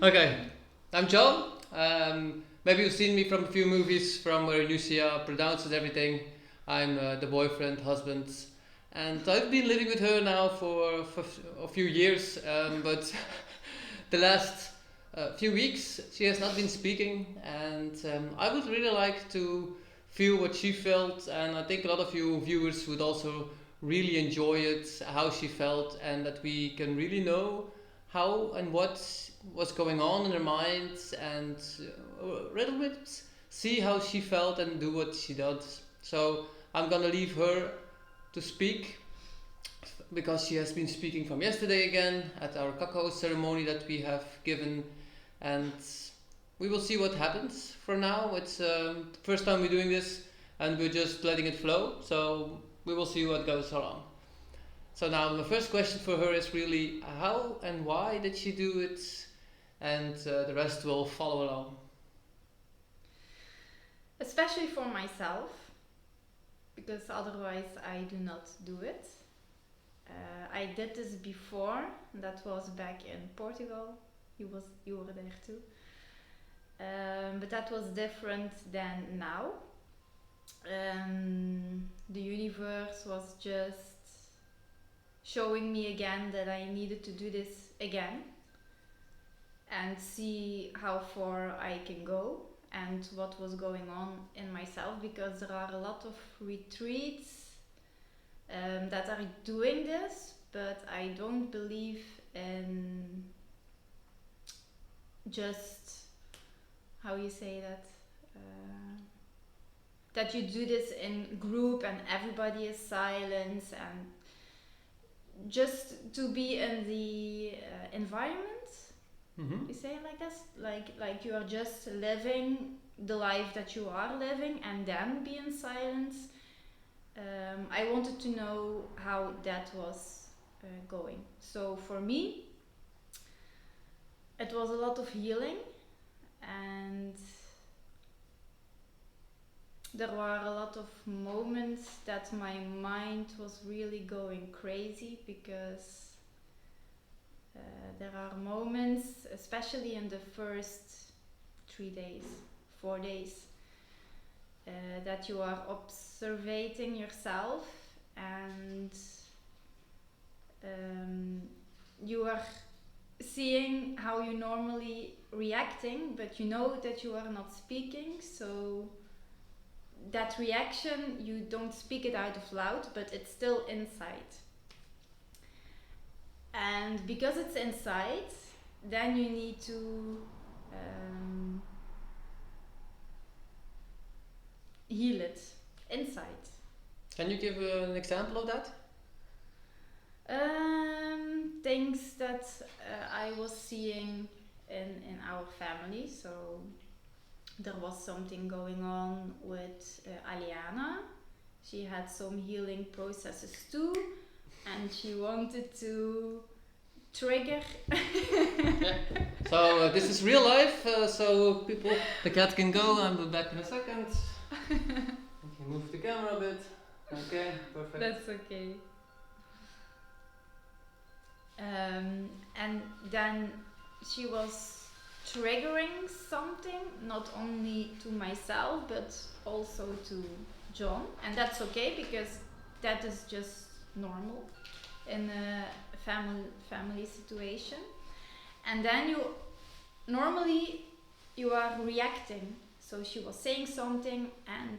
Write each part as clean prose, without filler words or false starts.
Okay, I'm John. Maybe you've seen me from a few movies from where Eunicea pronounces everything. I'm the boyfriend, husband, and I've been living with her now for a few years. But the last few weeks, she has not been speaking, and I would really like to feel what she felt, and I think a lot of you viewers would also really enjoy it, how she felt, and that we can really know how and what was going on in her mind, and a little bit see how she felt and do what she does. So I'm gonna leave her to speak because she has been speaking from yesterday again at our cacao ceremony that we have given, and we will see what happens. For now, it's the first time we're doing this, and we're just letting it flow. So we will see what goes along. So now the first question for her is really how and why did she do it, and the rest will follow along. Especially for myself, because otherwise I do not do it. I did this before. That was back in Portugal. You were there too. But that was different than now. The universe was just showing me again that I needed to do this again and see how far I can go and what was going on in myself, because there are a lot of retreats that are doing this, but I don't believe in just how you say that. That you do this in group and everybody is silent, and just to be in the environment. Mm-hmm. You say it like this, like you are just living the life that you are living and then be in silence. I wanted to know how that was going. So for me, it was a lot of healing, and there were a lot of moments that my mind was really going crazy, because there are moments, especially in the first 3 days, 4 days, that you are observing yourself, and you are seeing how you normally reacting, but you know that you are not speaking. So that reaction, you don't speak it out of loud, but it's still inside. And because it's inside, then you need to heal it inside. Can you give an example of that? Things that I was seeing in our family. So there was something going on with Aliana. She had some healing processes too, and she wanted to trigger. Yeah. So this is real life. So people, the cat can go. I'll be back in a second. Okay, move the camera a bit. Okay, perfect. That's okay. And then she was triggering something, not only to myself but also to John, and that's okay because that is just normal in a family situation. And then normally you are reacting. So she was saying something, and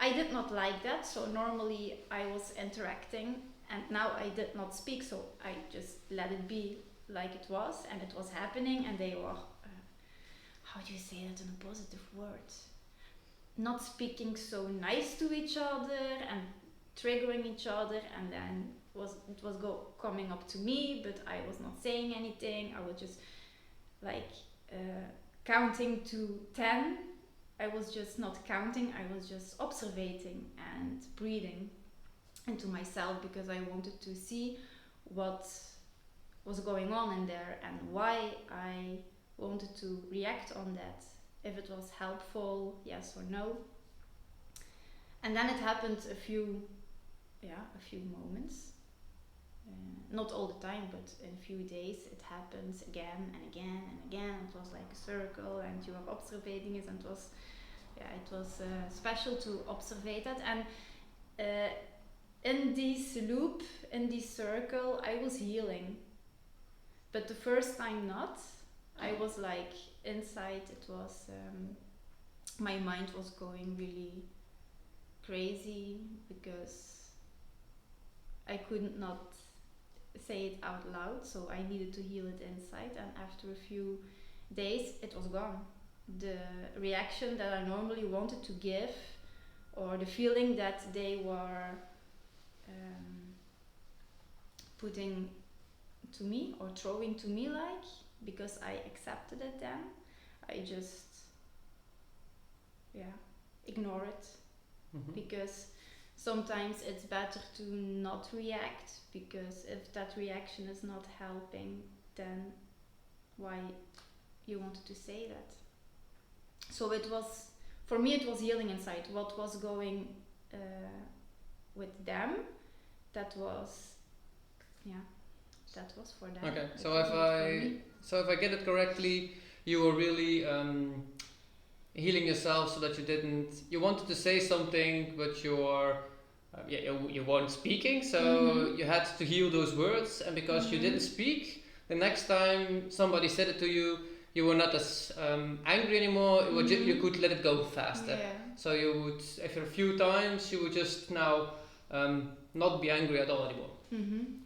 I did not like that. So normally I was interacting, and now I did not speak. So I just let it be like it was, and it was happening. And they were, how do you say that in a positive word? Not speaking so nice to each other and triggering each other, and then it was coming up to me, but I was not saying anything. I was just like counting to 10. I was just not counting, I was just observing and breathing into myself, because I wanted to see what was going on in there and why I wanted to react on that, if it was helpful, yes or no. And then it happened a few moments. not all the time, but in a few days it happens again and again and again. It was like a circle, and you are observing it, and it was special to observe that. And in this loop, in this circle, I was healing, but the first time not. I was like inside. It was my mind was going really crazy because I could not say it out loud, so I needed to heal it inside. And after a few days, it was gone. The reaction that I normally wanted to give, or the feeling that they were putting to me or throwing to me, like, because I accepted it then, I just ignore it. Because sometimes it's better to not react, because if that reaction is not helping, then why you wanted to say that? So it was, for me, it was healing inside. What was going with them, that was for them. Okay, so if I get it correctly, you were really healing yourself, so that you wanted to say something, but you weren't speaking, so you had to heal those words, and because you didn't speak, the next time somebody said it to you, you were not as angry anymore. You could let it go faster. So you would, after a few times, you would just now not be angry at all anymore.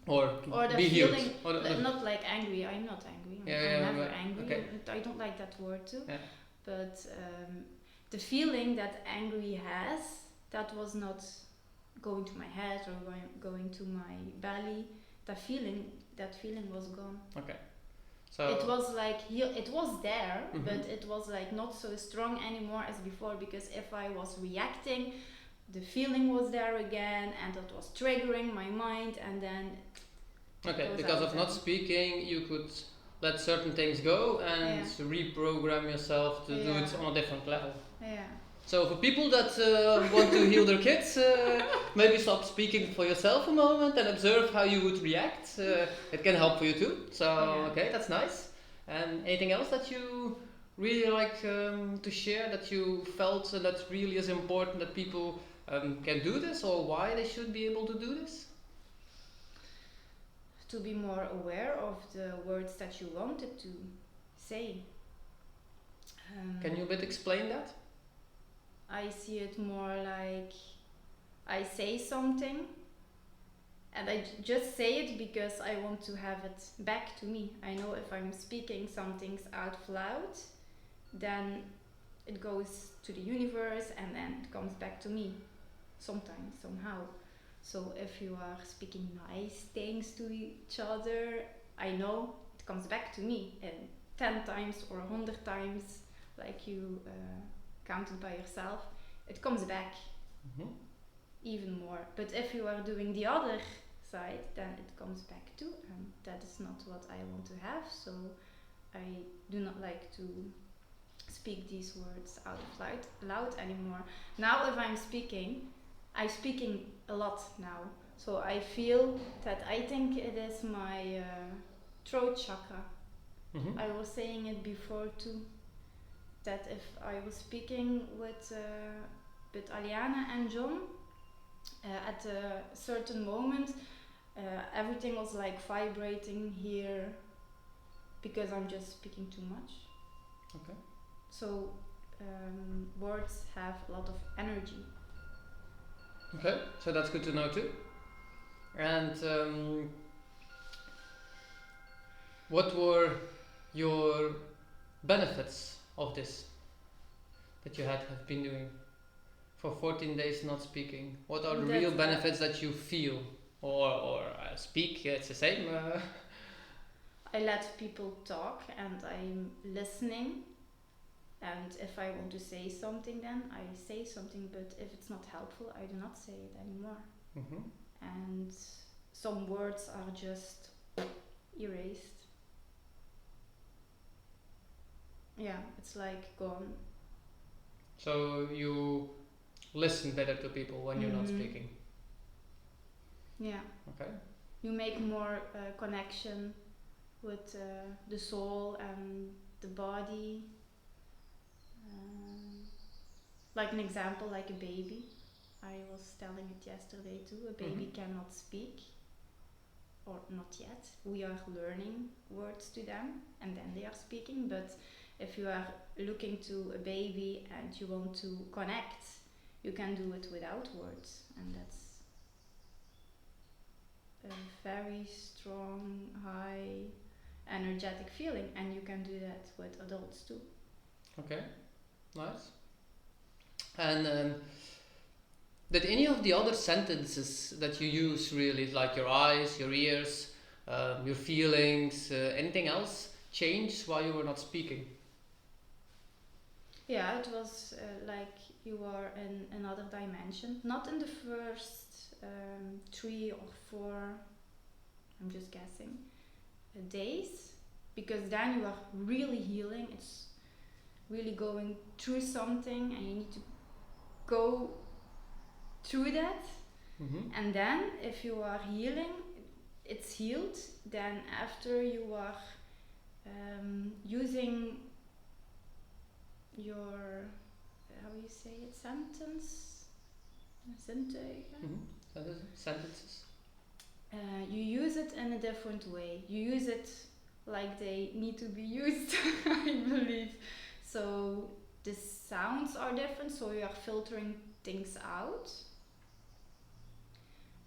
Or be healed. Not like angry. I'm not angry. I'm never angry. Okay. I don't like that word too. Yeah. But the feeling that angry has, that was not going to my head or going to my belly. That feeling was gone. Okay. So it was like it was there, but it was like not so strong anymore as before, because if I was reacting, the feeling was there again, and it was triggering my mind, and then because of not speaking, you could let certain things go and reprogram yourself to do it on a different level. So for people that want to heal their kids, maybe stop speaking for yourself a moment and observe how you would react. It can help for you too. So that's nice. And anything else that you really like to share, that you felt that really is important, that people can do this, or why they should be able to do this? To be more aware of the words that you wanted to say. Can you a bit explain that? I see it more like I say something and I just say it because I want to have it back to me. I know if I'm speaking some things out loud, then it goes to the universe and then it comes back to me sometimes, somehow. So if you are speaking nice things to each other, I know it comes back to me, and 10 times or 100 times, like you counted by yourself, it comes back even more. But if you are doing the other side, then it comes back too, and that is not what I want to have. So I do not like to speak these words out loud anymore. Now if I'm speaking a lot now, so I feel that I think it is my throat chakra. I was saying it before too, that if I was speaking with Aliana and John at a certain moment, everything was like vibrating here because I'm just speaking too much. Okay. So words have a lot of energy. Okay, so that's good to know too. And what were your benefits of this that you have been doing for 14 days not speaking? What are the real benefits that you feel or speak? It's the same. I let people talk and I'm listening. And if I want to say something, then I say something, but if it's not helpful, I do not say it anymore. And some words are just erased. Yeah, it's like gone. So you listen better to people when you're not speaking? Yeah. Okay. you make more connection with the soul and the body. Like an example, like a baby. I was telling it yesterday too. A baby cannot speak, or not yet. We are learning words to them, and then they are speaking. But if you are looking to a baby and you want to connect, you can do it without words, and that's a very strong, high, energetic feeling. And you can do that with adults too. Okay, nice. And did any of the other sentences that you use really, like your eyes, your ears, your feelings, anything else, change while you were not speaking? Yeah, it was like you are in another dimension. Not in the first 3 or 4, I'm just guessing, days, because then you are really healing. It's really going through something, and you need to go through that. And then if you are healing, it's healed. Then after you are using your, how you say it, Sentences. You use it in a different way. You use it like they need to be used, I believe. So the sounds are different, so you are filtering things out.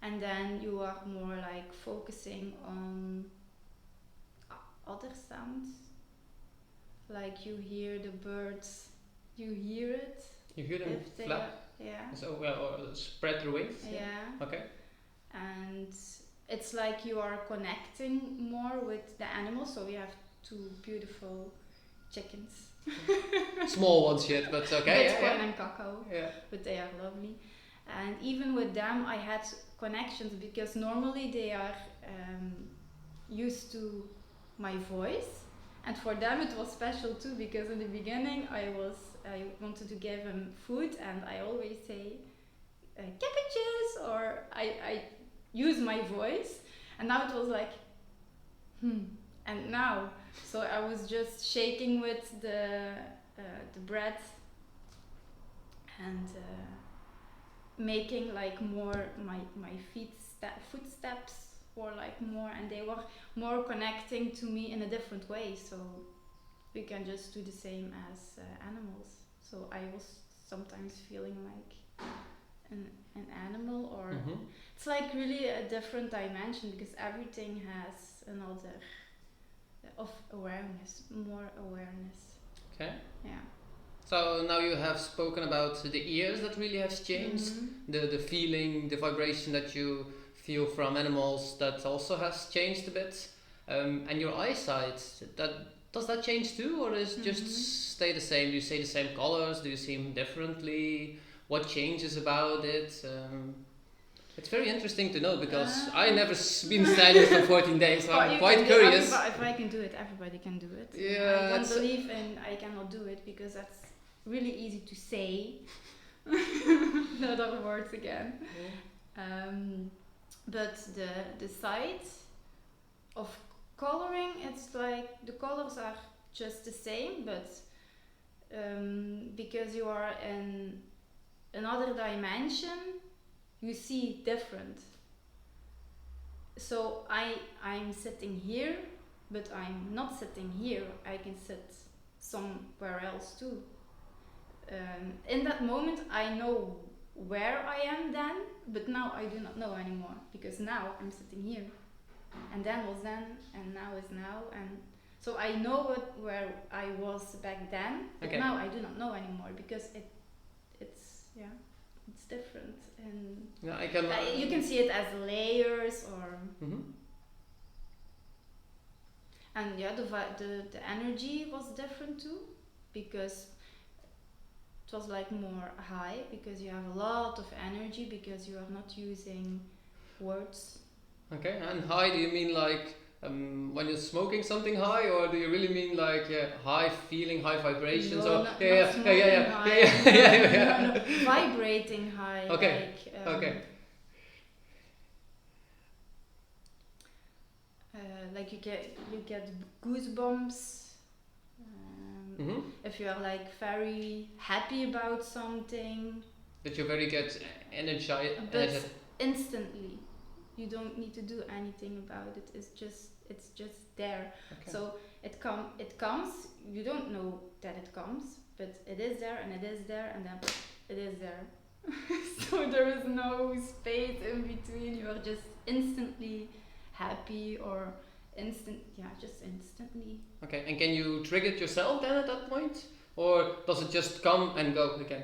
And then you are more like focusing on other sounds. Like you hear the birds, you hear it. You hear them if they flap? Are, yeah. So, or spread their wings? Yeah. Okay. And it's like you are connecting more with the animals. So we have 2 beautiful chickens. Small ones yet, but okay. Bitcoin and Cacao. Yeah. But they are lovely. And even with them I had connections, because normally they are used to my voice, and for them it was special too, because in the beginning I wanted to give them food, and I always say cabbages, or I use my voice, and now it was like and now, so I was just shaking with the bread and making like more my footsteps, or like more, and they were more connecting to me in a different way. So we can just do the same as animals. So I was sometimes feeling like an animal, or it's like really a different dimension, because everything has another of awareness, more awareness. Okay. Yeah. So now you have spoken about the ears that really has changed, the feeling, the vibration that you feel from animals, that also has changed a bit, and your eyesight, does that change too, or is just stay the same? Do you see the same colors? Do you see them differently? What changes about it? It's very interesting to know, because I never been standing for 14 days, so I'm quite curious. If I can do it, everybody can do it. Yeah, I don't believe in I cannot do it, because that's really easy to say. The other words again. But the sight of coloring, it's like the colors are just the same, but because you are in another dimension, you see different. So I'm sitting here, but I'm not sitting here. I can sit somewhere else too. In that moment I know where I am then, but now I do not know anymore, because now I'm sitting here, and then was then, and now is now, and so I know where I was back then, but now I do not know anymore, because it's different, and I can, you can see it as layers, or and the energy was different too, because it was like more high, because you have a lot of energy, because you are not using words. Okay, and high, do you mean like when you're smoking something high, or do you really mean like high feeling, high vibrations? No, or not yeah. No, vibrating high. Okay. Like, Okay. like you get goosebumps. If you are like very happy about something. That you very get energized. But instantly, you don't need to do anything about it. It's just there. Okay. So it comes. You don't know that it comes, but it is there, and it is there, and then it is there. So there is no space in between. You are just instantly happy or just instantly. Okay, and can you trigger it yourself then at that point? Or does it just come and go again?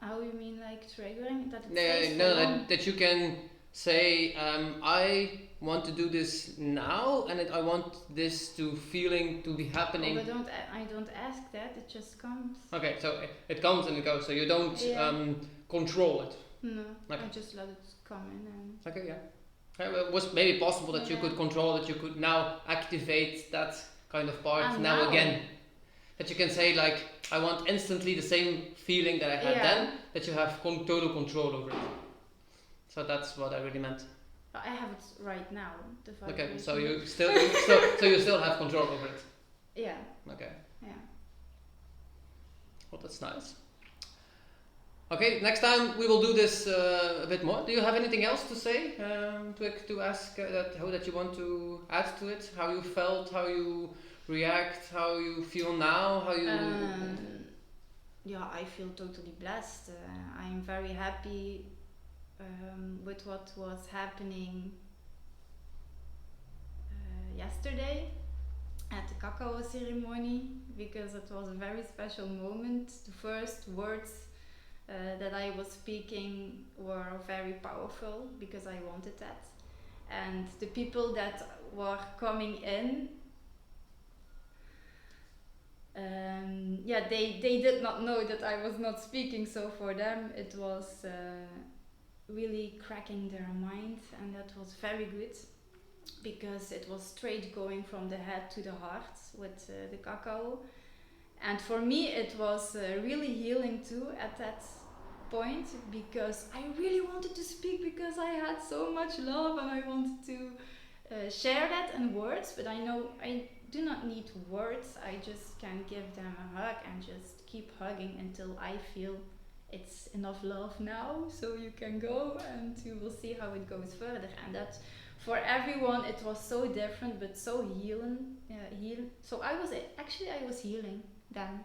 How you mean, like triggering? That it stays for long? That you can say, I want to do this now, and I want this feeling to be happening. Oh, I don't ask that, it just comes. Okay, so it comes and it goes, so you don't control it. No, okay. I just let it come in and... Okay, yeah. It was maybe possible that you could control it, you could now activate that kind of part now again. That you can say, like, I want instantly the same feeling that I had then, that you have total control over it. So that's what I really meant. I have it right now. Okay, so you still so you still have control over it. Yeah. Okay. Yeah. Well, that's nice. Okay, next time we will do this a bit more. Do you have anything else to say? To ask that you want to add to it? How you felt? How you react? How you feel now? How you? Yeah, I feel totally blessed. I'm very happy with what was happening yesterday at the cacao ceremony, because it was a very special moment. The first words that I was speaking were very powerful because I wanted that, and the people that were coming in, they did not know that I was not speaking, so for them it was really cracking their mind, and that was very good because it was straight going from the head to the heart with the cacao. And for me it was really healing too at that point, because I really wanted to speak because I had so much love and I wanted to share that in words, but I know I do not need words. I just can give them a hug and just keep hugging until I feel it's enough love now, so you can go and you will see how it goes further. And that for everyone it was so different but so healing. So I was healing then,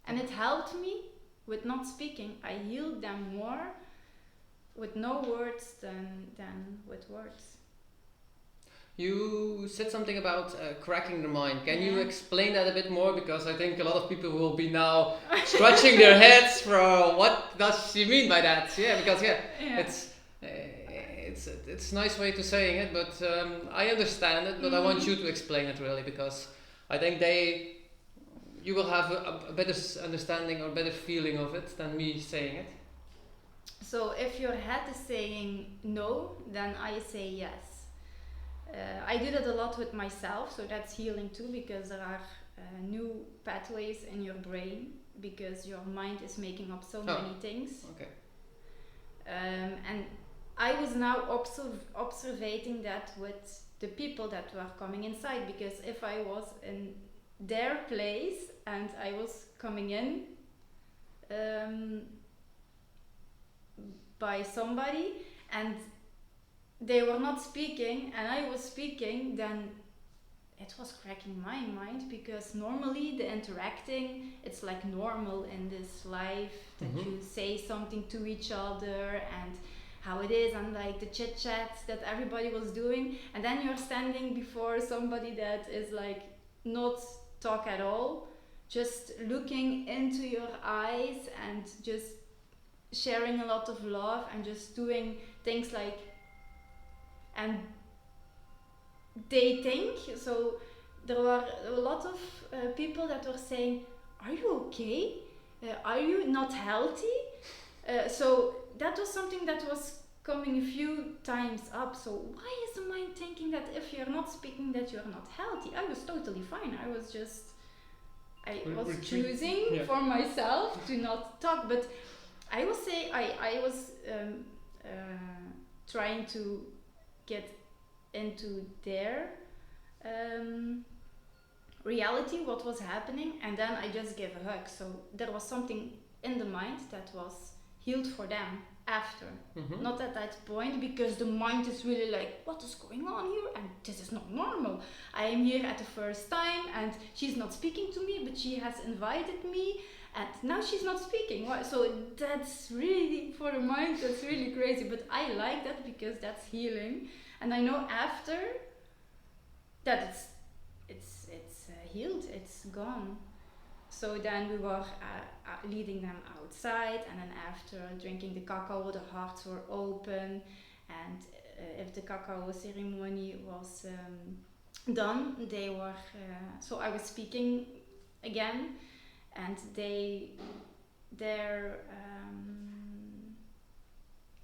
and it helped me with not speaking. I healed them more with no words than with words. You said something about cracking the mind. Can you explain that a bit more? Because I think a lot of people will be now scratching their heads for what does she mean by that? Yeah, because it's a nice way to saying it, but I understand it. But I want you to explain it really, because I think you will have a better understanding or better feeling of it than me saying it. So if your head is saying no, then I say yes. I do that a lot with myself, so that's healing too, because there are new pathways in your brain because your mind is making up so many things. Okay. And I was now observating that with the people that were coming inside, because if I was in their place and I was coming in by somebody and they were not speaking and I was speaking, then it was cracking my mind, because normally the interacting, it's like normal in this life that you say something to each other and how it is, and like the chit chats that everybody was doing, and then you're standing before somebody that is like not talk at all, just looking into your eyes and just sharing a lot of love and just doing things like, and they think, so there were a lot of people that were saying, are you okay? Are you not healthy? So that was something that was coming a few times up. So why is the mind thinking that if you're not speaking that you're not healthy? I was totally fine. I was choosing for myself to not talk, but I was trying to get into their reality, what was happening, and then I just gave a hug. So there was something in the mind that was healed for them after, not at that point, because the mind is really like, what is going on here, and this is not normal. I am here at the first time and she's not speaking to me, but she has invited me and now she's not speaking. So that's really, for the mind, that's really crazy, but I like that because that's healing. And I know after that it's healed, it's gone. So then we were leading them outside, and then after drinking the cacao, the hearts were open, and if the cacao ceremony was done, they were. So I was speaking again, and their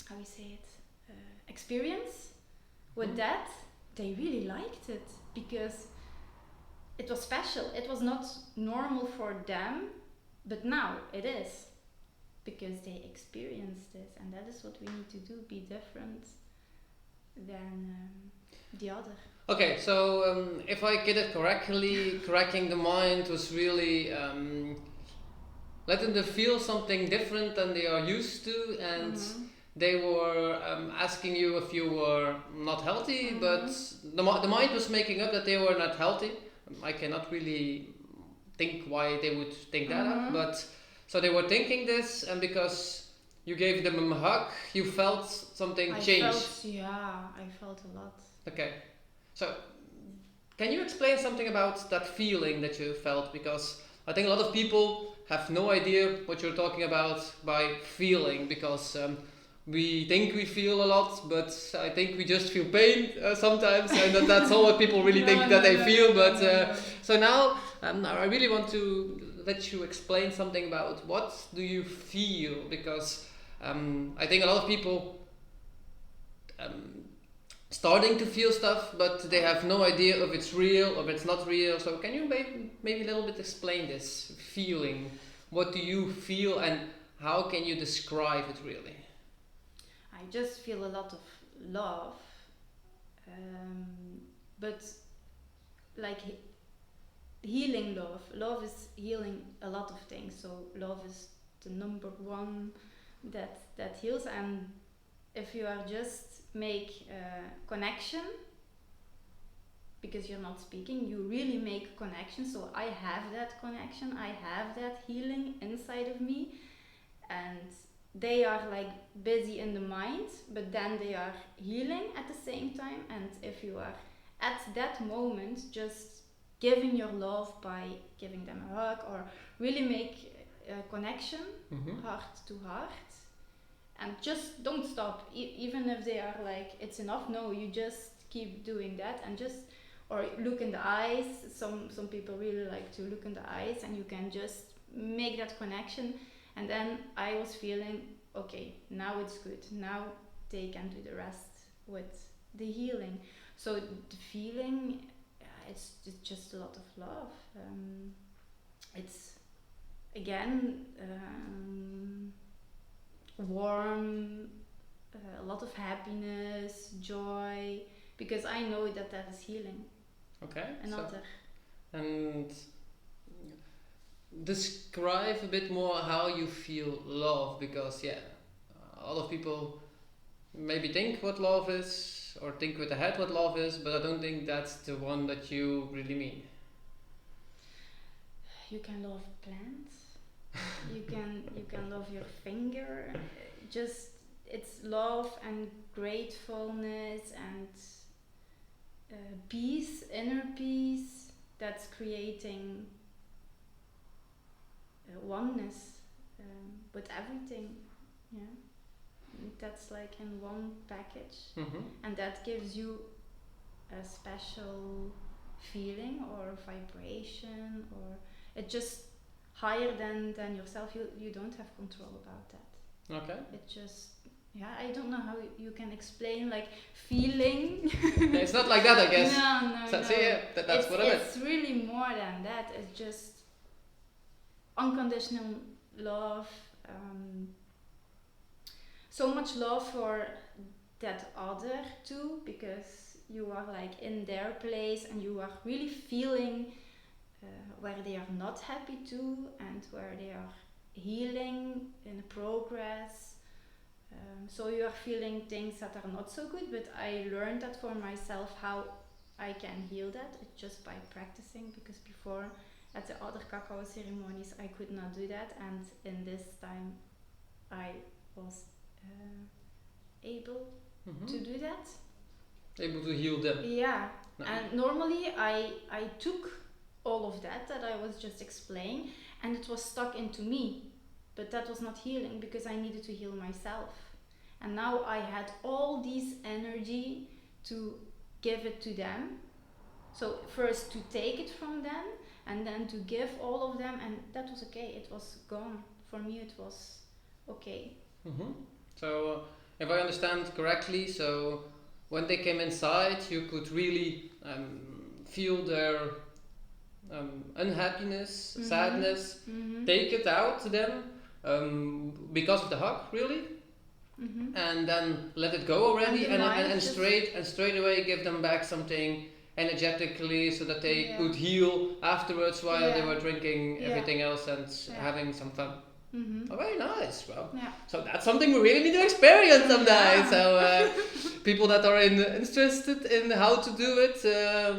how you say it, experience with that, they really liked it because it was special. It was not normal for them, but now it is, because they experienced this, and that is what we need to do, be different than the other. Okay, so if I get it correctly, correcting the mind was really letting them feel something different than they are used to, and they were asking you if you were not healthy, but the mind was making up that they were not healthy. I cannot really think why they would think that up, but so they were thinking this, and because you gave them a hug, you felt something change. I felt a lot. Okay, so can you explain something about that feeling that you felt? Because I think a lot of people have no idea what you're talking about by feeling, because we think we feel a lot, but I think we just feel pain sometimes, and that's all what people really think that they feel. But so now I really want to let you explain something about what do you feel, because I think a lot of people starting to feel stuff, but they have no idea if it's real or if it's not real. So can you maybe a little bit explain this feeling? What do you feel, and how can you describe it really? I just feel a lot of love, but like healing love. Love is healing a lot of things. So love is the number one that heals. And if you are just make connection, because you're not speaking, you really make connection. So I have that connection, I have that healing inside of me, and they are like busy in the mind, but then they are healing at the same time. And if you are at that moment just giving your love by giving them a hug, or really make a connection, heart to heart, and just don't stop, even if they are like it's enough. No, you just keep doing that, and just, or look in the eyes. Some people really like to look in the eyes, and you can just make that connection. And then I was feeling, okay, now it's good. Now they can do the rest with the healing. So the feeling, it's just a lot of love. It's again warm, a lot of happiness, joy, because I know that is healing. Okay. Another. And describe a bit more how you feel love, because a lot of people maybe think what love is, or think with the head what love is, but I don't think that's the one that you really mean. You can love plants. you can love your finger. Just, it's love and gratefulness and peace, inner peace, that's creating oneness with everything. That's like in one package, and that gives you a special feeling or vibration, or it just higher than yourself. You don't have control about that. Okay. It just, I don't know how you can explain like feeling. It's not like that, I guess. No. So that's what I meant. It's really more than that. It's just unconditional love. So much love for that other too, because you are like in their place and you are really feeling where they are not happy too and where they are healing in progress. So you are feeling things that are not so good, but I learned that for myself how I can heal that. It's just by practicing, because before at the other cacao ceremonies I could not do that, and in this time I was able to do that. Able to heal them. Yeah, and normally I took all of that I was just explaining, and it was stuck into me, but that was not healing because I needed to heal myself. And now I had all this energy to give it to them. So first to take it from them and then to give all of them, and that was okay. It was gone. For me it was okay. So if I understand correctly, so when they came inside you could really feel their unhappiness, sadness, take it out to them because of the hug, really, and then let it go already, and straight away give them back something energetically, so that they could heal afterwards while they were drinking everything else and having some fun. Oh, very nice. Well, so that's something we really need to experience someday. So people that are interested in how to do it,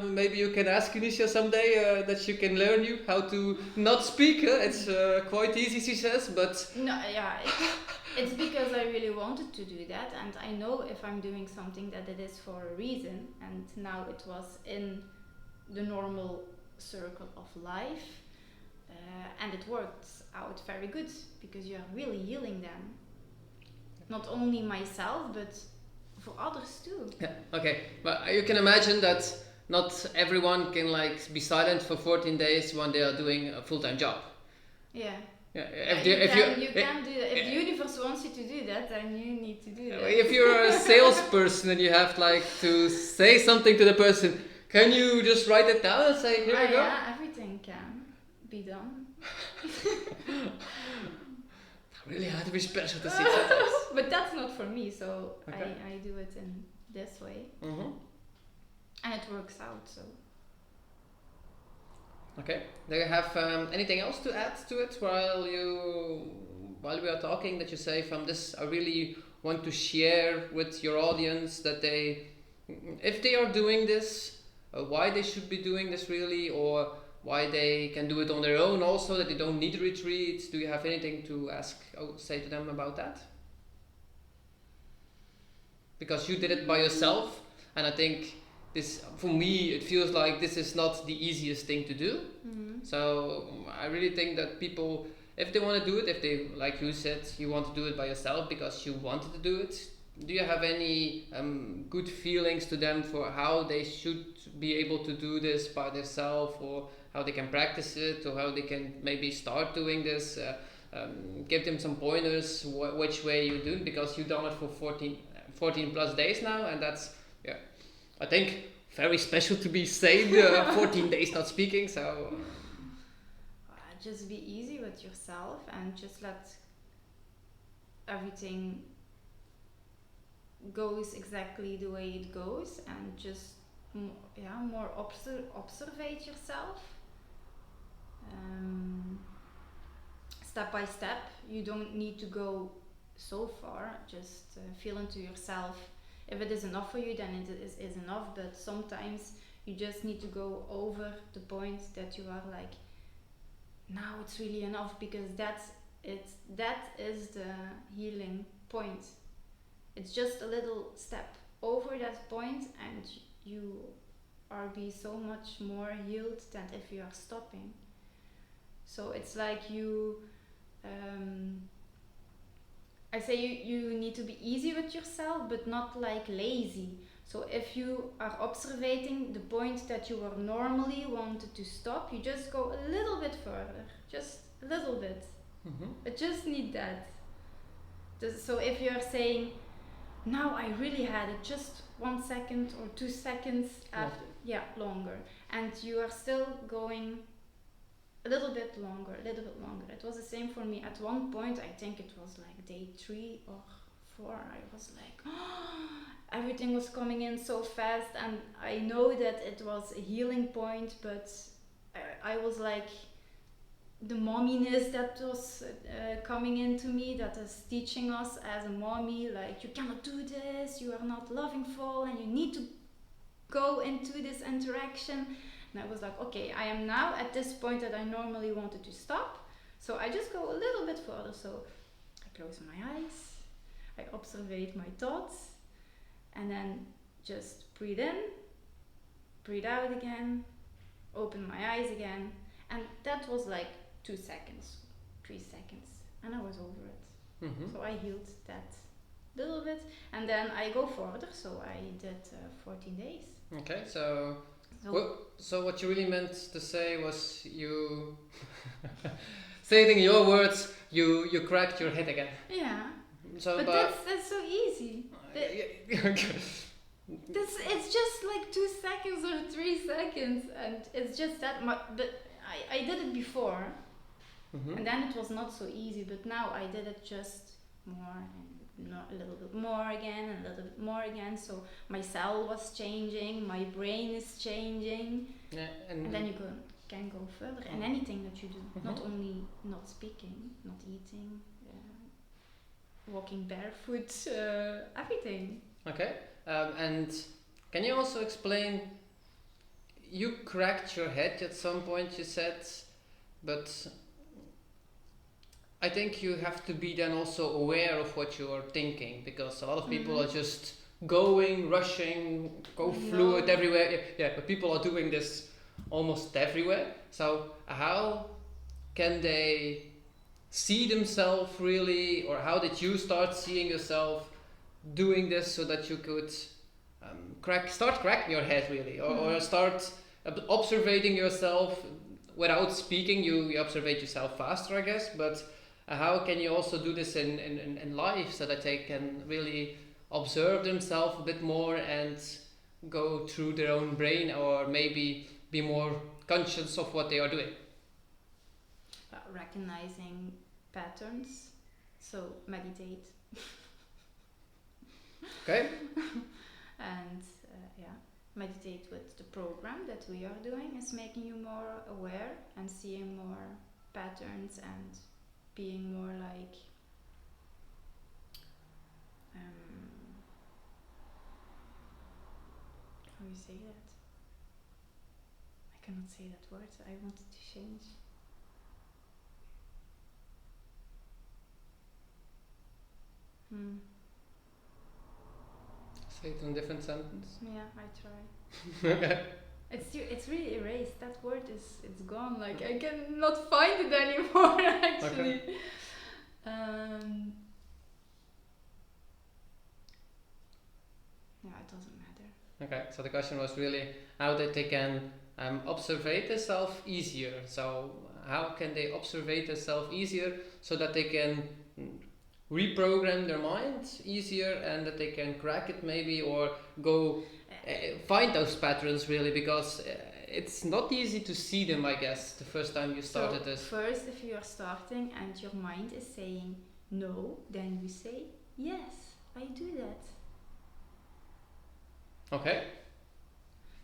maybe you can ask Eunicea someday that she can learn you how to not speak. It's quite easy, she says, but no, it's because I really wanted to do that, and I know if I'm doing something that it is for a reason, and now it was in the normal circle of life. And it works out very good because you are really healing them. Not only myself, but for others too. Yeah. Okay. But you can imagine that not everyone can be silent for 14 days when they are doing a full-time job. Yeah. Yeah. You can do that. If the universe wants you to do that, then you need to do that. If you're a salesperson and you have to say something to the person, can you just write it down and say, here you go? Yeah, everything can be done. Really had to be special to see that. But that's not for me, so I do it in this way. And it works out, so. Okay. Do you have anything else to add to it while we are talking, that you say from this I really want to share with your audience that if they are doing this, why they should be doing this really, or why they can do it on their own also, that they don't need a retreat? Do you have anything to say to them about that? Because you did it by yourself, and I think this, for me, it feels like this is not the easiest thing to do. So I really think that people, if they want to do it, if they, like you said, you want to do it by yourself because you wanted to do it, do you have any good feelings to them for how they should be able to do this by themselves, or how they can practice it, or how they can maybe start doing this? Give them some pointers which way you do it, because you've done it for 14 plus days now, and that's, I think, very special to be sane 14 days not speaking. So just be easy with yourself and just let everything goes exactly the way it goes, and just more observe yourself. Step by step, you don't need to go so far, just feel into yourself. If it is enough for you, then it is enough, but sometimes you just need to go over the point that you are like, now it's really enough, because that is the healing point. It's just a little step over that point, and you are be so much more healed than if you are stopping. So it's like you I say you need to be easy with yourself, but not like lazy. So if you are observing the point that you were normally wanted to stop, you just go a little bit further, just a little bit. I just need that. So if you're saying, now I really had it, just 1 second or 2 seconds after, longer, and you are still going a little bit longer. It was the same for me. At one point, I think it was like day 3 or before I was like, everything was coming in so fast, and I know that it was a healing point, but I was like, the momminess that was coming into me, that is teaching us as a mommy, like, you cannot do this, you are not lovingful, and you need to go into this interaction. And I was like, okay, I am now at this point that I normally wanted to stop, so I just go a little bit further. So I close my eyes, I observe my thoughts, and then just breathe in, breathe out again, open my eyes again, and that was like 2 seconds, 3 seconds, and I was over it. So I healed that little bit, and then I go further, so I did 14 days. Okay, so what you really meant to say was, you say it in your words, you cracked your head again. Yeah. So, but that's so easy. It's just like 2 seconds or 3 seconds, and it's just that much. But I did it before, and then it was not so easy. But now I did it just more, and a little bit more again, and a little bit more again. So my cell was changing, my brain is changing, and then you can go further in anything that you do. Not only not speaking, not eating, walking barefoot, everything. Okay, and can you also explain? You cracked your head at some point, you said, but I think you have to be then also aware of what you are thinking, because a lot of people are just going, rushing, fluid everywhere. Yeah, but people are doing this almost everywhere. So how can they see themselves really, or how did you start seeing yourself doing this so that you could start cracking your head really, or start observing yourself without speaking? You observe yourself faster, I guess, but how can you also do this in life so that they can really observe themselves a bit more and go through their own brain, or maybe be more conscious of what they are doing? Recognizing patterns, so meditate. Okay. And meditate with the program that we are doing is making you more aware and seeing more patterns and being more like how you say that? I cannot say that word. I wanted to change. Say it in a different sentence. Yeah, I try. Okay. It's really erased. That word it's gone. Like I cannot find it anymore. Actually. Okay. Yeah, it doesn't matter. Okay, so the question was really how that they can observe themselves easier. So how can they observe themselves easier so that they can reprogram their mind easier, and that they can crack it maybe, or go find those patterns really, because it's not easy to see them, I guess, the first time you started this. First, if you are starting and your mind is saying no, then you say yes, I do that. Okay.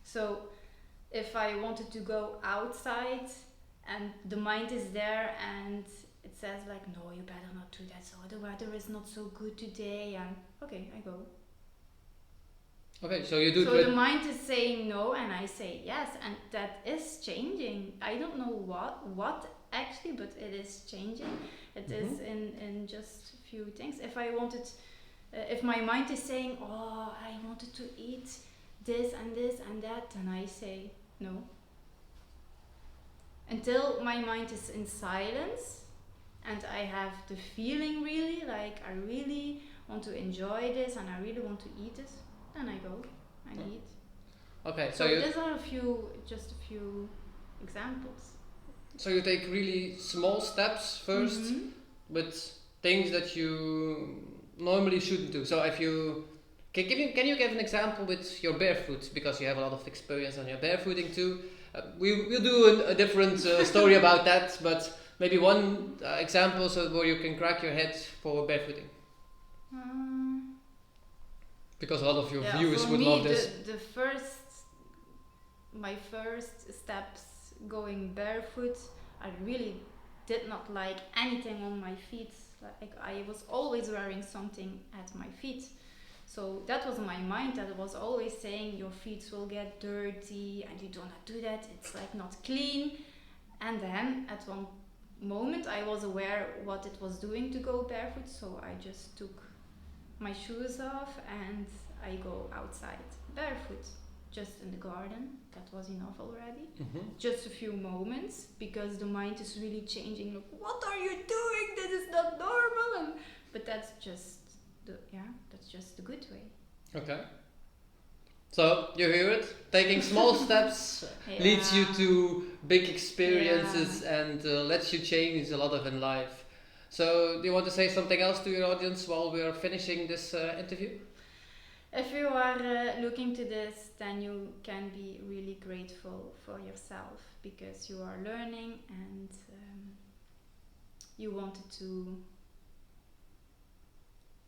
So if I wanted to go outside and the mind is there and it says like, no, you better not do that, so the weather is not so good today, and okay, I go. Okay, so you do. So the mind is saying no, and I say yes, and that is changing. I don't know what actually, but it is changing. It is in just a few things. If I wanted, if my mind is saying, oh, I wanted to eat this and that, then I say no. Until my mind is in silence, and I have the feeling really, like I really want to enjoy this, and I really want to eat this, then I go and eat. Okay, so these are just a few examples. So you take really small steps first, but things that you normally shouldn't do. So if you can you give an example with your barefoot, because you have a lot of experience on your barefooting too. We'll do a different story about that, but maybe one example so where you can crack your head for barefooting. Because a lot of your Yeah, viewers for would me, love this. my first steps going barefoot, I really did not like anything on my feet. Like I was always wearing something at my feet. So that was my mind that was always saying your feet will get dirty and you do not do that. It's like not clean. And then at one moment I was aware what it was doing to go barefoot, so I just took my shoes off and I go outside barefoot, just in the garden. That was enough already. Just a few moments, because the mind is really changing. Like, what are you doing? This is not normal. But that's just the good way. Okay. So you hear it. Taking small steps leads you to big experiences and lets you change a lot of in life. So do you want to say something else to your audience while we are finishing this interview? If you are looking to this, then you can be really grateful for yourself, because you are learning and you wanted to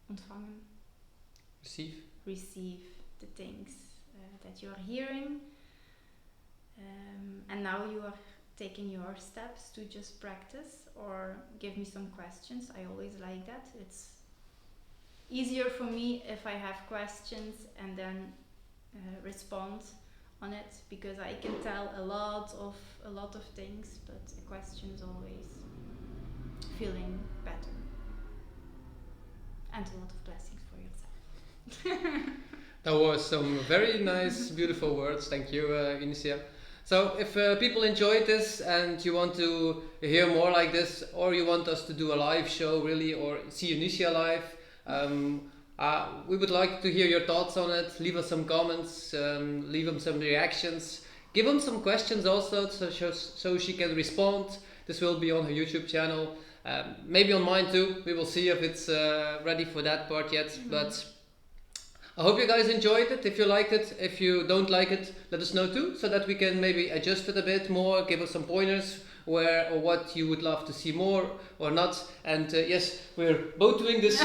ontvangen, receive the things that you are hearing, and now you are taking your steps to just practice or give me some questions. I always like that. It's easier for me if I have questions and then respond on it, because I can tell a lot of things, but a question is always feeling better, and a lot of blessings for yourself. That was some very nice, beautiful words. Thank you, Eunicea. So if people enjoyed this and you want to hear more like this, or you want us to do a live show really, or see Eunicea live, we would like to hear your thoughts on it. Leave us some comments, leave them some reactions, give them some questions also, so she can respond. This will be on her YouTube channel, maybe on mine too. We will see if it's ready for that part yet. But I hope you guys enjoyed it. If you liked it, if you don't like it, let us know too, so that we can maybe adjust it a bit more, give us some pointers where or what you would love to see more or not. And yes, we're both doing this